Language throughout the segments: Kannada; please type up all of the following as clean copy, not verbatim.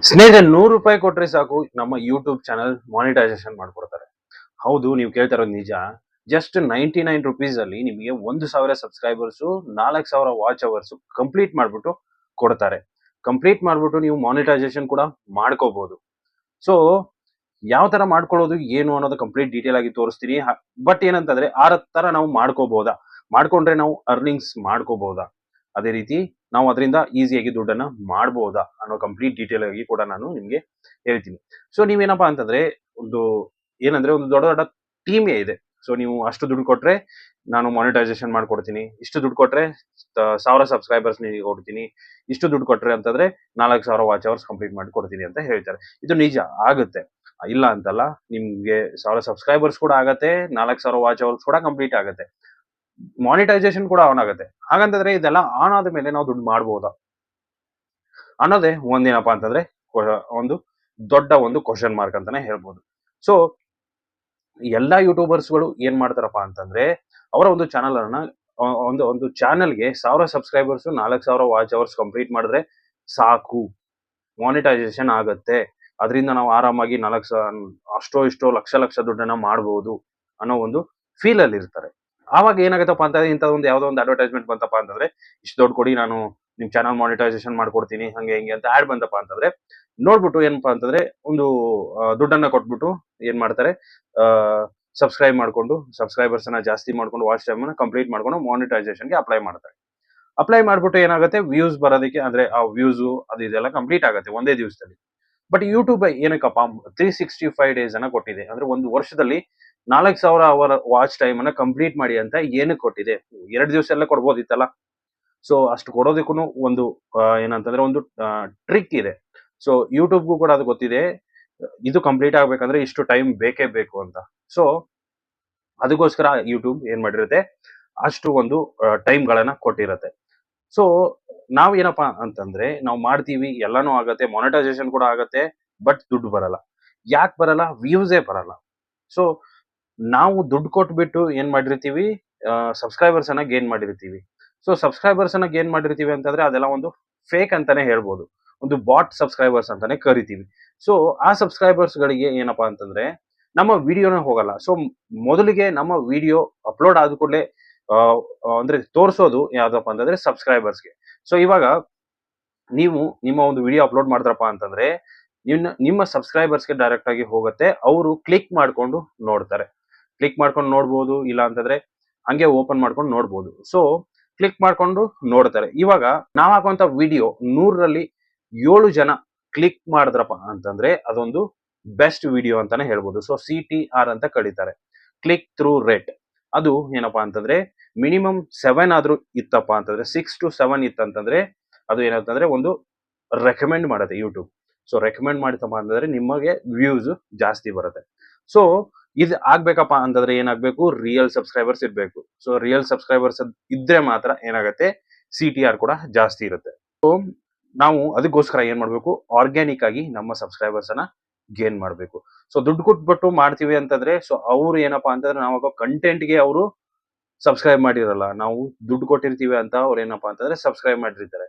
ಸ್ನೇಹಿತರೆ, 100 ರೂಪಾಯಿ ಕೊಟ್ರೆ ಸಾಕು ನಮ್ಮ ಯೂಟ್ಯೂಬ್ ಚಾನಲ್ ಮಾನಿಟೈಸೇಷನ್ ಮಾಡ್ಕೊಡ್ತಾರೆ. ಹೌದು, ನೀವು ಕೇಳ್ತಾ ಇರೋದು ನಿಜ. ಜಸ್ಟ್ 99 ರುಪೀಸ್ ಅಲ್ಲಿ ನಿಮಗೆ 1,000 ಸಬ್ಸ್ಕ್ರೈಬರ್ಸು, 4,000 ವಾಚ್ ಅವರ್ಸ್ ಕಂಪ್ಲೀಟ್ ಮಾಡ್ಬಿಟ್ಟು ಕೊಡ್ತಾರೆ. ಕಂಪ್ಲೀಟ್ ಮಾಡ್ಬಿಟ್ಟು ನೀವು ಮಾನಿಟೈಸೇಷನ್ ಕೂಡ ಮಾಡ್ಕೋಬಹುದು. ಸೊ ಯಾವ ತರ ಮಾಡ್ಕೊಳ್ಳೋದು ಏನು ಅನ್ನೋದು ಕಂಪ್ಲೀಟ್ ಡೀಟೇಲ್ ಆಗಿ ತೋರಿಸ್ತೀನಿ. ಬಟ್ ಏನಂತಂದ್ರೆ ಆ ತರ ನಾವು ಮಾಡ್ಕೋಬಹುದಾ, ಮಾಡ್ಕೊಂಡ್ರೆ ನಾವು ಅರ್ನಿಂಗ್ಸ್ ಮಾಡ್ಕೋಬಹುದಾ, ಅದೇ ರೀತಿ ನಾವು ಅದರಿಂದ ಈಸಿಯಾಗಿ ದುಡ್ಡನ್ನ ಮಾಡಬಹುದಾ ಅನ್ನೋ ಕಂಪ್ಲೀಟ್ ಡೀಟೇಲ್ ಆಗಿ ಕೂಡ ನಾನು ನಿಮ್ಗೆ ಹೇಳ್ತೀನಿ. ಸೊ ನೀವೇನಪ್ಪಾ ಅಂತಂದ್ರೆ ಒಂದು ಏನಂದ್ರೆ ಒಂದು ದೊಡ್ಡ ದೊಡ್ಡ ಟೀಮೇ ಇದೆ. ಸೊ ನೀವು ಅಷ್ಟು ದುಡ್ಡು ಕೊಟ್ರೆ ನಾನು ಮಾನಿಟೈಸೇಷನ್ ಮಾಡ್ಕೊಡ್ತೀನಿ, ಇಷ್ಟು ದುಡ್ಡು ಕೊಟ್ರೆ 1,000 ಸಬ್ಸ್ಕ್ರೈಬರ್ಸ್ ನಿಮಗೆ ಕೊಡ್ತೀನಿ, ಇಷ್ಟು ದುಡ್ಡು ಕೊಟ್ರೆ ಅಂತಂದ್ರೆ 4,000 ವಾಚ್ ಅವರ್ಸ್ ಕಂಪ್ಲೀಟ್ ಮಾಡಿ ಕೊಡ್ತೀನಿ ಅಂತ ಹೇಳ್ತಾರೆ. ಇದು ನಿಜ ಆಗುತ್ತೆ, ಇಲ್ಲ ಅಂತಲ್ಲ. ನಿಮ್ಗೆ 1,000 ಸಬ್ಸ್ಕ್ರೈಬರ್ಸ್ ಕೂಡ ಆಗತ್ತೆ, 4,000 ವಾಚ್ ಅವರ್ಸ್ ಕೂಡ ಕಂಪ್ಲೀಟ್ ಆಗತ್ತೆ, ಮಾನಿಟೈಸೇಷನ್ ಕೂಡ ಆನ್ ಆಗುತ್ತೆ. ಹಾಗಂತಂದ್ರೆ ಇದೆಲ್ಲ ಆನ್ ಆದ ಮೇಲೆ ನಾವು ದುಡ್ಡು ಮಾಡಬಹುದಾ ಅನ್ನೋದೇ ಒಂದೇನಪ್ಪಾ ಅಂತಂದ್ರೆ ಒಂದು ದೊಡ್ಡ ಒಂದು ಕ್ವಶನ್ ಮಾರ್ಕ್ ಅಂತಾನೆ ಹೇಳ್ಬೋದು. ಸೊ ಎಲ್ಲಾ ಯೂಟ್ಯೂಬರ್ಸ್ಗಳು ಏನ್ ಮಾಡ್ತಾರಪ್ಪ ಅಂತಂದ್ರೆ ಅವರ ಒಂದು ಚಾನಲ್ ಅನ್ನ ಒಂದು ಒಂದು ಚಾನಲ್ಗೆ 1,000 ಸಬ್ಸ್ಕ್ರೈಬರ್ಸ್, 4,000 ವಾಚ್ ಅವರ್ಸ್ ಕಂಪ್ಲೀಟ್ ಮಾಡಿದ್ರೆ ಸಾಕು, ಮಾನಿಟೈಸೇಷನ್ ಆಗತ್ತೆ, ಅದರಿಂದ ನಾವು ಆರಾಮಾಗಿ 4,000 ಅಷ್ಟೋ ಇಷ್ಟೋ ಲಕ್ಷ ಲಕ್ಷ ದುಡ್ಡನ್ನ ಮಾಡಬಹುದು ಅನ್ನೋ ಒಂದು ಫೀಲ್ ಅಲ್ಲಿ ಇರ್ತಾರೆ. ಆವಾಗ ಏನಾಗತ್ತಪ್ಪ ಅಂತಂದ್ರೆ ಇಂಥ ಒಂದು ಯಾವ್ದೋ ಒಂದು ಅಡ್ವರ್ಟೈಸ್ಮೆಂಟ್ ಬಂತಪ್ಪ ಅಂತಂದ್ರೆ ಇಷ್ಟು ದುಡ್ಡು ಕೊಡಿ, ನಾನು ನಿಮ್ ಚಾನಲ್ ಮಾನಿಟೈಸೇಷನ್ ಮಾಡ್ಕೊಡ್ತೀನಿ, ಹಂಗೆ ಹಿಂಗೆ ಅಂತ ಆಡ್ ಬಂತಪ್ಪ ಅಂತಂದ್ರೆ ನೋಡ್ಬಿಟ್ಟು ಏನಪ್ಪಾ ಅಂತಂದ್ರೆ ಒಂದು ದುಡ್ಡನ್ನ ಕೊಟ್ಬಿಟ್ಟು ಏನ್ ಮಾಡ್ತಾರೆ, ಸಬ್ಸ್ಕ್ರೈಬ್ ಮಾಡ್ಕೊಂಡು ಸಬ್ಸ್ಕ್ರೈಬರ್ಸ್ ಅನ್ನ ಜಾಸ್ತಿ ಮಾಡ್ಕೊಂಡು ವಾಚ್ ಟೈಮ್ ಅನ್ನ ಕಂಪ್ಲೀಟ್ ಮಾಡ್ಕೊಂಡು ಮಾನಿಟೈಸೇಷನ್ಗೆ ಅಪ್ಲೈ ಮಾಡ್ತಾರೆ. ಅಪ್ಲೈ ಮಾಡ್ಬಿಟ್ಟು ಏನಾಗುತ್ತೆ, ವ್ಯೂಸ್ ಬರೋದಕ್ಕೆ ಅಂದ್ರೆ ಆ ವ್ಯೂಸ್ ಅದು ಇದೆಲ್ಲ ಕಂಪ್ಲೀಟ್ ಆಗುತ್ತೆ ಒಂದೇ ದಿವಸದಲ್ಲಿ. ಬಟ್ ಯೂಟ್ಯೂಬ್ ಏನಕ್ಕಪ್ಪ 365 ಡೇಸ್ ಅನ್ನ ಕೊಟ್ಟಿದೆ, ಅಂದ್ರೆ ಒಂದು ವರ್ಷದಲ್ಲಿ 4,000 ಅವರ್ ವಾಚ್ ಟೈಮ್ ಅನ್ನ ಕಂಪ್ಲೀಟ್ ಮಾಡಿ ಅಂತ ಏನಕ್ಕೆ ಕೊಟ್ಟಿದೆ? 2 ದಿವಸ ಎಲ್ಲ ಕೊಡ್ಬೋದಿತ್ತಲ್ಲ. ಸೊ ಅಷ್ಟು ಕೊಡೋದಕ್ಕೂ ಒಂದು ಏನಂತಂದ್ರೆ ಒಂದು ಟ್ರಿಕ್ ಇದೆ. ಸೊ ಯೂಟ್ಯೂಬ್ಗೂ ಕೂಡ ಅದು ಗೊತ್ತಿದೆ, ಇದು ಕಂಪ್ಲೀಟ್ ಆಗ್ಬೇಕಂದ್ರೆ ಇಷ್ಟು ಟೈಮ್ ಬೇಕೇ ಬೇಕು ಅಂತ. ಸೊ ಅದಕ್ಕೋಸ್ಕರ ಯೂಟ್ಯೂಬ್ ಏನ್ ಮಾಡಿರುತ್ತೆ, ಅಷ್ಟು ಒಂದು ಟೈಮ್ ಗಳನ್ನ ಕೊಟ್ಟಿರತ್ತೆ. ಸೊ ನಾವ್ ಏನಪ್ಪಾ ಅಂತಂದ್ರೆ ನಾವು ಮಾಡ್ತೀವಿ, ಎಲ್ಲಾನು ಆಗತ್ತೆ, ಮಾನಿಟೈಸೇಷನ್ ಕೂಡ ಆಗತ್ತೆ, ಬಟ್ ದುಡ್ಡು ಬರಲ್ಲ. ಯಾಕೆ ಬರಲ್ಲ? ವ್ಯೂಸೇ ಬರಲ್ಲ. ಸೊ ನಾವು ದುಡ್ಡು ಕೊಟ್ಬಿಟ್ಟು ಏನ್ ಮಾಡಿರ್ತೀವಿ, ಸಬ್ಸ್ಕ್ರೈಬರ್ಸ್ ಅನ್ನ ಗೇನ್ ಮಾಡಿರ್ತೀವಿ. ಸೊ ಸಬ್ಸ್ಕ್ರೈಬರ್ಸ್ ಅನ್ನ ಗೇನ್ ಮಾಡಿರ್ತೀವಿ ಅಂತಂದ್ರೆ ಅದೆಲ್ಲ ಒಂದು ಫೇಕ್ ಅಂತಾನೆ ಹೇಳ್ಬೋದು, ಒಂದು ಬಾಟ್ ಸಬ್ಸ್ಕ್ರೈಬರ್ಸ್ ಅಂತಾನೆ ಕರಿತೀವಿ. ಸೊ ಆ ಸಬ್ಸ್ಕ್ರೈಬರ್ಸ್ ಗಳಿಗೆ ಏನಪ್ಪಾ ಅಂತಂದ್ರೆ ನಮ್ಮ ವಿಡಿಯೋನೇ ಹೋಗಲ್ಲ. ಸೊ ಮೊದಲಿಗೆ ನಮ್ಮ ವಿಡಿಯೋ ಅಪ್ಲೋಡ್ ಆದ ಕೂಡಲೇ ಅಂದ್ರೆ ತೋರಿಸೋದು ಯಾವ್ದಪ್ಪ ಅಂತಂದ್ರೆ ಸಬ್ಸ್ಕ್ರೈಬರ್ಸ್ಗೆ. ಸೊ ಇವಾಗ ನೀವು ನಿಮ್ಮ ಒಂದು ವಿಡಿಯೋ ಅಪ್ಲೋಡ್ ಮಾಡಿದ್ರಪ್ಪ ಅಂತಂದ್ರೆ ನಿಮ್ಮ ಸಬ್ಸ್ಕ್ರೈಬರ್ಸ್ಗೆ ಡೈರೆಕ್ಟ್ ಆಗಿ ಹೋಗುತ್ತೆ, ಅವರು ಕ್ಲಿಕ್ ಮಾಡ್ಕೊಂಡು ನೋಡ್ತಾರೆ. ಕ್ಲಿಕ್ ಮಾಡ್ಕೊಂಡು ನೋಡ್ಬೋದು, ಇಲ್ಲ ಅಂತಂದ್ರೆ ಹಂಗೆ ಓಪನ್ ಮಾಡ್ಕೊಂಡು ನೋಡ್ಬೋದು. ಸೊ ಕ್ಲಿಕ್ ಮಾಡ್ಕೊಂಡು ನೋಡ್ತಾರೆ. ಇವಾಗ ನಾವ್ ಹಾಕುವಂತ ವಿಡಿಯೋ 100ರಲ್ಲಿ 7 ಜನ ಕ್ಲಿಕ್ ಮಾಡಿದ್ರಪ್ಪ ಅಂತಂದ್ರೆ ಅದೊಂದು ಬೆಸ್ಟ್ ವಿಡಿಯೋ ಅಂತಾನೆ ಹೇಳ್ಬೋದು. ಸೊ CTR ಅಂತ ಕರೀತಾರೆ, ಕ್ಲಿಕ್ ಥ್ರೂ ರೇಟ್. ಅದು ಏನಪ್ಪಾ ಅಂತಂದ್ರೆ ಮಿನಿಮಮ್ 7 ಆದ್ರೂ ಇತ್ತಪ್ಪ ಅಂತಂದ್ರೆ 6 to 7 ಇತ್ತಂತಂದ್ರೆ ಅದು ಏನಂತಂದ್ರೆ ಒಂದು ರೆಕಮೆಂಡ್ ಮಾಡುತ್ತೆ ಯೂಟ್ಯೂಬ್. ಸೊ ರೆಕಮೆಂಡ್ ಮಾಡಿತಪ್ಪ ಅಂತಂದ್ರೆ ನಿಮಗೆ ವ್ಯೂಸ್ ಜಾಸ್ತಿ ಬರುತ್ತೆ. ಸೊ ಇದು ಆಗ್ಬೇಕಪ್ಪ ಅಂತಂದ್ರೆ ಏನಾಗ್ಬೇಕು, ರಿಯಲ್ ಸಬ್ಸ್ಕ್ರೈಬರ್ಸ್ ಇರ್ಬೇಕು. ಸೊ ರಿಯಲ್ ಸಬ್ಸ್ಕ್ರೈಬರ್ಸ್ ಇದ್ರೆ ಮಾತ್ರ ಏನಾಗುತ್ತೆ, CTR ಕೂಡ ಜಾಸ್ತಿ ಇರುತ್ತೆ. ಸೊ ನಾವು ಅದಕ್ಕೋಸ್ಕರ ಏನ್ ಮಾಡ್ಬೇಕು, ಆರ್ಗ್ಯಾನಿಕ್ ಆಗಿ ನಮ್ಮ ಸಬ್ಸ್ಕ್ರೈಬರ್ಸ್ ಅನ್ನ ಗೇನ್ ಮಾಡ್ಬೇಕು. ಸೊ ದುಡ್ಡು ಕೊಟ್ಬಿಟ್ಟು ಮಾಡ್ತೀವಿ ಅಂತಂದ್ರೆ ಸೊ ಅವ್ರು ಏನಪ್ಪಾ ಅಂತಂದ್ರೆ ನಾವು ಕಂಟೆಂಟ್ಗೆ ಅವರು ಸಬ್ಸ್ಕ್ರೈಬ್ ಮಾಡಿರಲ್ಲ, ನಾವು ದುಡ್ಡು ಕೊಟ್ಟಿರ್ತೀವಿ ಅಂತ ಅವ್ರು ಏನಪ್ಪಾ ಅಂತಂದ್ರೆ ಸಬ್ಸ್ಕ್ರೈಬ್ ಮಾಡಿರ್ತಾರೆ.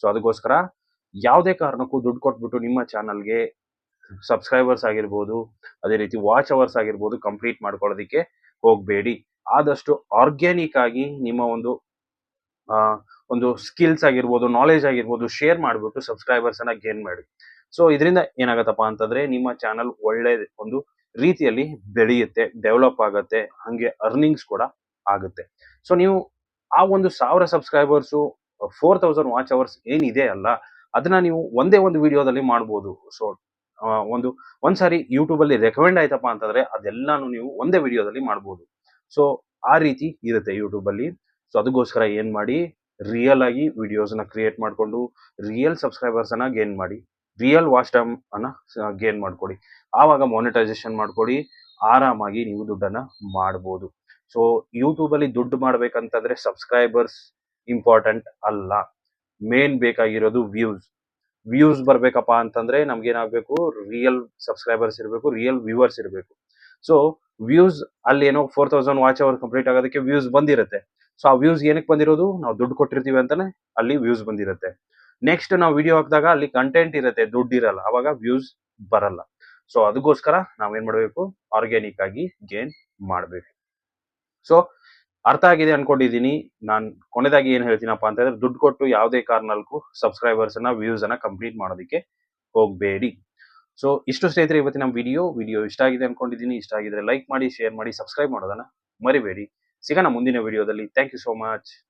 ಸೊ ಅದಕ್ಕೋಸ್ಕರ ಯಾವುದೇ ಕಾರಣಕ್ಕೂ ದುಡ್ಡು ಕೊಟ್ಬಿಟ್ಟು ನಿಮ್ಮ ಚಾನಲ್ಗೆ ಸಬ್ಸ್ಕ್ರೈಬರ್ಸ್ ಆಗಿರ್ಬೋದು, ಅದೇ ರೀತಿ ವಾಚ್ ಅವರ್ಸ್ ಆಗಿರ್ಬೋದು ಕಂಪ್ಲೀಟ್ ಮಾಡ್ಕೊಳ್ಳೋದಕ್ಕೆ ಹೋಗಬೇಡಿ. ಆದಷ್ಟು ಆರ್ಗ್ಯಾನಿಕ್ ಆಗಿ ನಿಮ್ಮ ಒಂದು ಒಂದು ಸ್ಕಿಲ್ಸ್ ಆಗಿರ್ಬೋದು, ನಾಲೆಜ್ ಆಗಿರ್ಬೋದು ಶೇರ್ ಮಾಡಿಬಿಟ್ಟು ಸಬ್ಸ್ಕ್ರೈಬರ್ಸ್ ಅನ್ನ ಗೇನ್ ಮಾಡಿ. ಸೊ ಇದರಿಂದ ಏನಾಗತ್ತಪ್ಪ ಅಂತಂದ್ರೆ ನಿಮ್ಮ ಚಾನಲ್ ಒಳ್ಳೆ ಒಂದು ರೀತಿಯಲ್ಲಿ ಬೆಳೆಯುತ್ತೆ, ಡೆವಲಪ್ ಆಗುತ್ತೆ, ಹಂಗೆ ಅರ್ನಿಂಗ್ಸ್ ಕೂಡ ಆಗುತ್ತೆ. ಸೊ ನೀವು ಆ ಒಂದು 1,000 ಸಬ್ಸ್ಕ್ರೈಬರ್ಸು 4,000 ವಾಚ್ ಅವರ್ಸ್ ಏನಿದೆ ಅಲ್ಲ, ಅದನ್ನ ನೀವು ಒಂದೇ ಒಂದು ವಿಡಿಯೋದಲ್ಲಿ ಮಾಡ್ಬೋದು. ಸೊ ಒಂದ್ಸಾರಿ ಯೂಟ್ಯೂಬ್ ಅಲ್ಲಿ ರೆಕಮೆಂಡ್ ಆಯ್ತಪ್ಪ ಅಂತಂದ್ರೆ ಅದೆಲ್ಲಾನು ನೀವು ಒಂದೇ ವಿಡಿಯೋದಲ್ಲಿ ಮಾಡ್ಬೋದು. ಸೊ ಆ ರೀತಿ ಇರುತ್ತೆ ಯೂಟ್ಯೂಬ್ ಅಲ್ಲಿ. ಸೊ ಅದಕ್ಕೋಸ್ಕರ ಏನ್ ಮಾಡಿ, ರಿಯಲ್ ಆಗಿ ವಿಡಿಯೋಸ್ ನ ಕ್ರಿಯೇಟ್ ಮಾಡ್ಕೊಂಡು ರಿಯಲ್ ಸಬ್ಸ್ಕ್ರೈಬರ್ಸ್ ಅನ್ನ ಗೇನ್ ಮಾಡಿ, ರಿಯಲ್ ವಾಚ್ ಟೈಮ್ ಅನ್ನ ಗೇನ್ ಮಾಡ್ಕೊಡಿ. ಆವಾಗ ಮಾನಿಟೈಸೇಷನ್ ಮಾಡ್ಕೊಡಿ, ಆರಾಮಾಗಿ ನೀವು ದುಡ್ಡನ್ನ ಮಾಡ್ಬೋದು. ಸೊ ಯೂಟ್ಯೂಬ್ ಅಲ್ಲಿ ದುಡ್ಡು ಮಾಡ್ಬೇಕಂತಂದ್ರೆ ಸಬ್ಸ್ಕ್ರೈಬರ್ಸ್ ಇಂಪಾರ್ಟೆಂಟ್ ಅಲ್ಲ, ಮೇನ್ ಬೇಕಾಗಿರೋದು ವ್ಯೂಸ್. ವ್ಯೂಸ್ ಬರ್ಬೇಕಪ್ಪ ಅಂತಂದ್ರೆ ನಮ್ಗೆ ಏನಾಗಬೇಕು, ರಿಯಲ್ ಸಬ್ಸ್ಕ್ರೈಬರ್ಸ್ ಇರಬೇಕು, ರಿಯಲ್ ವ್ಯೂವರ್ಸ್ ಇರಬೇಕು. ಸೊ ವ್ಯೂಸ್ ಅಲ್ಲಿ ಏನೋ 4,000 ವಾಚ್ ಅವರ್ ಕಂಪ್ಲೀಟ್ ಆಗೋದಕ್ಕೆ ವ್ಯೂಸ್ ಬಂದಿರುತ್ತೆ. ಸೊ ಆ ವ್ಯೂಸ್ ಏನಕ್ಕೆ ಬಂದಿರೋದು, ನಾವು ದುಡ್ಡು ಕೊಟ್ಟಿರ್ತೀವಿ ಅಂತಾನೆ ಅಲ್ಲಿ ವ್ಯೂಸ್ ಬಂದಿರುತ್ತೆ. ನೆಕ್ಸ್ಟ್ ನಾವು ವಿಡಿಯೋ ಹಾಕಿದಾಗ ಅಲ್ಲಿ ಕಂಟೆಂಟ್ ಇರುತ್ತೆ, ದುಡ್ಡಿರಲ್ಲ, ಅವಾಗ ವ್ಯೂಸ್ ಬರಲ್ಲ. ಸೊ ಅದಕ್ಕೋಸ್ಕರ ನಾವೇನ್ ಮಾಡ್ಬೇಕು, ಆರ್ಗ್ಯಾನಿಕ್ ಆಗಿ ಗೇನ್ ಮಾಡ್ಬೇಕು. ಸೊ ಅರ್ಥ ಆಗಿದೆ ಅನ್ಕೊಂಡಿದೀನಿ. ನಾನ್ ಕೊನೆದಾಗಿ ಏನ್ ಹೇಳ್ತೀನಪ್ಪ ಅಂತಂದ್ರೆ, ದುಡ್ಡು ಕೊಟ್ಟು ಯಾವುದೇ ಕಾರಣಕ್ಕೂ ಸಬ್ಸ್ಕ್ರೈಬರ್ಸ್ ಅನ್ನ, ವ್ಯೂಸ್ ಅನ್ನ ಕಂಪ್ಲೀಟ್ ಮಾಡೋದಕ್ಕೆ ಹೋಗ್ಬೇಡಿ. ಸೊ ಇಷ್ಟು ಸ್ನೇಹಿತರೆ ಇವತ್ತಿನ ವಿಡಿಯೋ ಇಷ್ಟ ಆಗಿದೆ ಅನ್ಕೊಂಡಿದೀನಿ. ಇಷ್ಟ ಆಗಿದ್ರೆ ಲೈಕ್ ಮಾಡಿ, ಶೇರ್ ಮಾಡಿ, ಸಬ್ಸ್ಕ್ರೈಬ್ ಮಾಡೋದನ್ನ ಮರಿಬೇಡಿ. ಸಿಗೋಣ ಮುಂದಿನ ವಿಡಿಯೋದಲ್ಲಿ. Thank you so much.